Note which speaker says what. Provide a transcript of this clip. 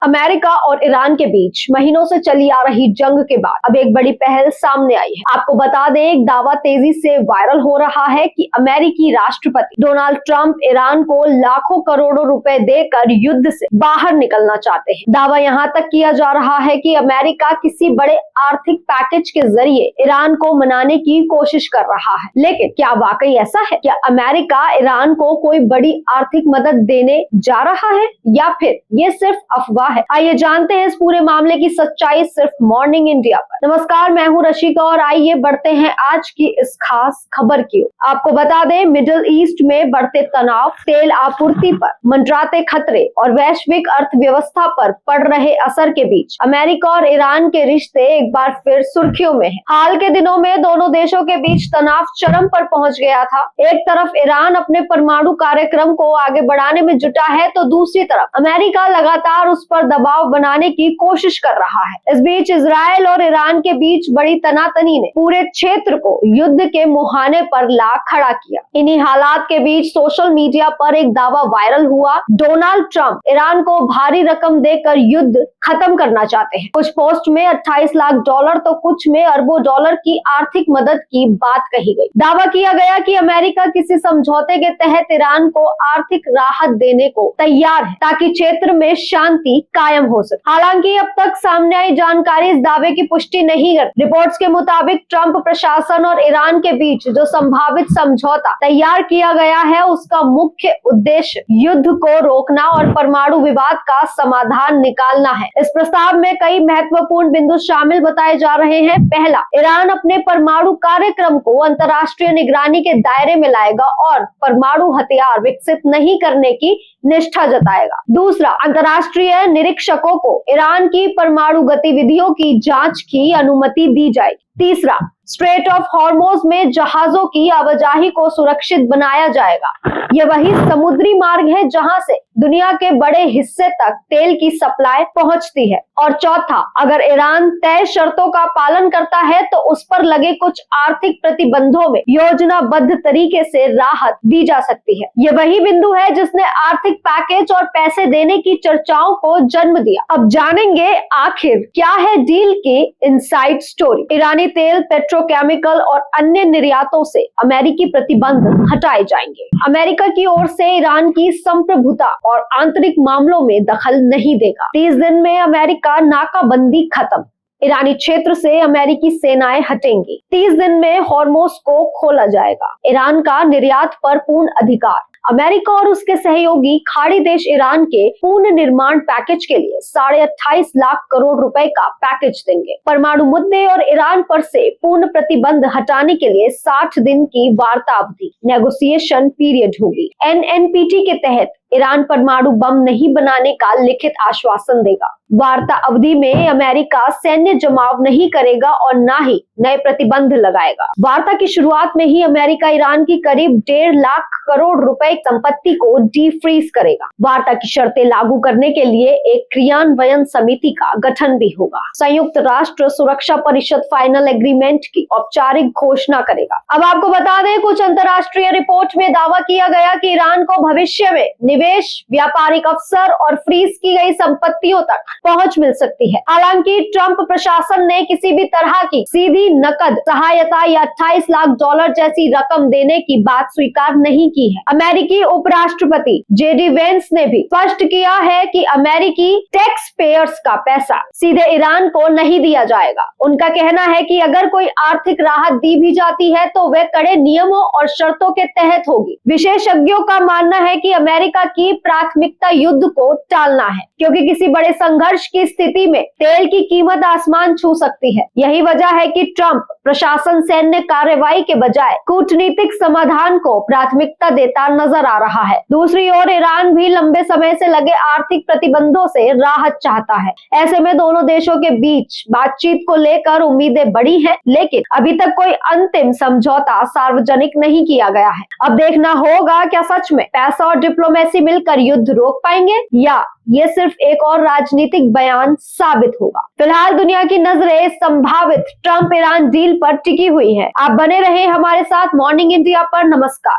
Speaker 1: America और Iran के बीच महीनों से चली आ रही जंग के बाद अब एक बड़ी पहल सामने आई है। आपको बता दें, एक दावा तेजी से वायरल हो रहा है कि अमेरिकी राष्ट्रपति डोनाल्ड ट्रंप ईरान को लाखों करोड़ों रुपए देकर युद्ध से बाहर निकलना चाहते हैं। दावा यहाँ तक किया जा रहा है कि अमेरिका किसी बड़े आर्थिक पैकेज के जरिए ईरान को मनाने की कोशिश कर रहा है। लेकिन क्या वाकई ऐसा है? क्या अमेरिका ईरान को कोई बड़ी आर्थिक मदद देने जा रहा है या फिर ये सिर्फ अफवाह है? आइए जानते हैं इस पूरे मामले की सच्चाई सिर्फ मॉर्निंग इंडिया पर। नमस्कार, मैं हूं रशिका और आइए बढ़ते हैं आज की इस खास खबर की ओर। आपको बता दें, मिडिल ईस्ट में बढ़ते तनाव, तेल आपूर्ति पर मंडराते खतरे और वैश्विक अर्थव्यवस्था पर पड़ रहे असर के बीच अमेरिका और ईरान के रिश्ते एक बार फिर सुर्खियों में हैं। हाल के दिनों में दोनों देशों के बीच तनाव चरम पर पहुंच गया था। एक तरफ ईरान अपने परमाणु कार्यक्रम को आगे बढ़ाने में जुटा है, तो दूसरी तरफ अमेरिका लगातार उस पर दबाव बनाने की कोशिश कर रहा है। इस बीच इजराइल और ईरान के बीच बड़ी तनातनी ने पूरे क्षेत्र को युद्ध के मुहाने पर ला खड़ा किया। इन्हीं हालात के बीच सोशल मीडिया पर एक दावा वायरल हुआ। डोनाल्ड ट्रंप ईरान को भारी रकम देकर युद्ध खत्म करना चाहते हैं। कुछ पोस्ट में 28 लाख डॉलर तो कुछ में अरबों डॉलर की आर्थिक मदद की बात कही गई। दावा किया गया कि अमेरिका किसी समझौते के तहत ईरान को आर्थिक राहत देने को तैयार है ताकि क्षेत्र में शांति कायम हो सके। हालांकि अब तक सामने आई जानकारी इस दावे की पुष्टि नहीं करती। रिपोर्ट्स के मुताबिक ट्रंप प्रशासन और ईरान के बीच जो संभावित समझौता तैयार किया गया है, उसका मुख्य उद्देश्य युद्ध को रोकना और परमाणु विवाद का समाधान निकालना है। इस प्रस्ताव में कई महत्वपूर्ण बिंदु शामिल बताए जा रहे हैं। पहला, ईरान अपने परमाणु कार्यक्रम को अंतर्राष्ट्रीय निगरानी के दायरे में लाएगा और परमाणु हथियार विकसित नहीं करने की निष्ठा जताएगा। दूसरा, अंतर्राष्ट्रीय निरीक्षकों को ईरान की परमाणु गतिविधियों की जांच की अनुमति दी जाएगी। तीसरा, स्ट्रेट ऑफ हॉर्मोज में जहाजों की आवाजाही को सुरक्षित बनाया जाएगा। यह वही समुद्री मार्ग है जहां से दुनिया के बड़े हिस्से तक तेल की सप्लाई पहुंचती है। और चौथा, अगर ईरान तय शर्तों का पालन करता है तो उस पर लगे कुछ आर्थिक प्रतिबंधों में योजनाबद्ध तरीके से राहत दी जा सकती है। यह वही बिंदु है जिसने आर्थिक पैकेज और पैसे देने की चर्चाओं को जन्म दिया। अब जानेंगे आखिर क्या है डील की इनसाइड स्टोरी। ईरानी तेल, पेट्रोकेमिकल और अन्य निर्यातों से अमेरिकी प्रतिबंध हटाए जाएंगे। अमेरिका की ओर से ईरान की संप्रभुता और आंतरिक मामलों में दखल नहीं देगा। 30 दिन में अमेरिका नाकाबंदी खत्म। ईरानी क्षेत्र से अमेरिकी सेनाएं हटेंगी। 30 दिन में हॉर्मोज को खोला जाएगा। ईरान का निर्यात पर पूर्ण अधिकार। अमेरिका और उसके सहयोगी खाड़ी देश ईरान के पूर्ण निर्माण पैकेज के लिए 28.5 लाख करोड़ रुपए का पैकेज देंगे। परमाणु मुद्दे और ईरान पर से पूर्ण प्रतिबंध हटाने के लिए 60 दिन की वार्ता अवधि नेगोशिएशन पीरियड होगी। NNPT के तहत ईरान परमाणु बम नहीं बनाने का लिखित आश्वासन देगा। वार्ता अवधि में अमेरिका सैन्य जमाव नहीं करेगा और न ही नए प्रतिबंध लगाएगा। वार्ता की शुरुआत में ही अमेरिका ईरान की करीब 1.5 लाख करोड़ रुपए संपत्ति को डीफ्रीज करेगा। वार्ता की शर्तें लागू करने के लिए एक क्रियान्वयन समिति का गठन भी होगा। संयुक्त राष्ट्र सुरक्षा परिषद फाइनल एग्रीमेंट की औपचारिक घोषणा करेगा। अब आपको बता दें, कुछ अंतर्राष्ट्रीय रिपोर्ट में दावा किया गया कि ईरान को भविष्य में निवेश, व्यापारिक अवसर और फ्रीज की गई संपत्तियों तक पहुंच मिल सकती है। हालांकि ट्रंप प्रशासन ने किसी भी तरह की सीधी नकद सहायता या 28 लाख डॉलर जैसी रकम देने की बात स्वीकार नहीं की है। अमेरिकी उपराष्ट्रपति JD वेंस ने भी स्पष्ट किया है कि अमेरिकी टैक्स पेयर्स का पैसा सीधे ईरान को नहीं दिया जाएगा। उनका कहना है कि अगर कोई आर्थिक राहत दी भी जाती है तो वे कड़े नियमों और शर्तों के तहत होगी। विशेषज्ञों का मानना है कि अमेरिका की प्राथमिकता युद्ध को टालना है, क्योंकि किसी बड़े संघर्ष की स्थिति में तेल की कीमत आसमान छू सकती है। यही वजह है कि ट्रंप प्रशासन सैन्य कार्रवाई के बजाय कूटनीतिक समाधान को प्राथमिकता देता नजर आ रहा है। दूसरी ओर ईरान भी लंबे समय से लगे आर्थिक प्रतिबंधों से राहत चाहता है। ऐसे में दोनों देशों के बीच बातचीत को लेकर उम्मीदें बड़ी हैं, लेकिन अभी तक कोई अंतिम समझौता सार्वजनिक नहीं किया गया है। अब देखना होगा क्या सच में पैसा और डिप्लोमेसी मिलकर युद्ध रोक पाएंगे या ये सिर्फ एक और राजनीतिक बयान साबित होगा। फिलहाल दुनिया की नजरें संभावित ट्रंप ईरान डील पर टिकी हुई है। आप बने रहे हमारे साथ मॉर्निंग इंडिया पर। नमस्कार।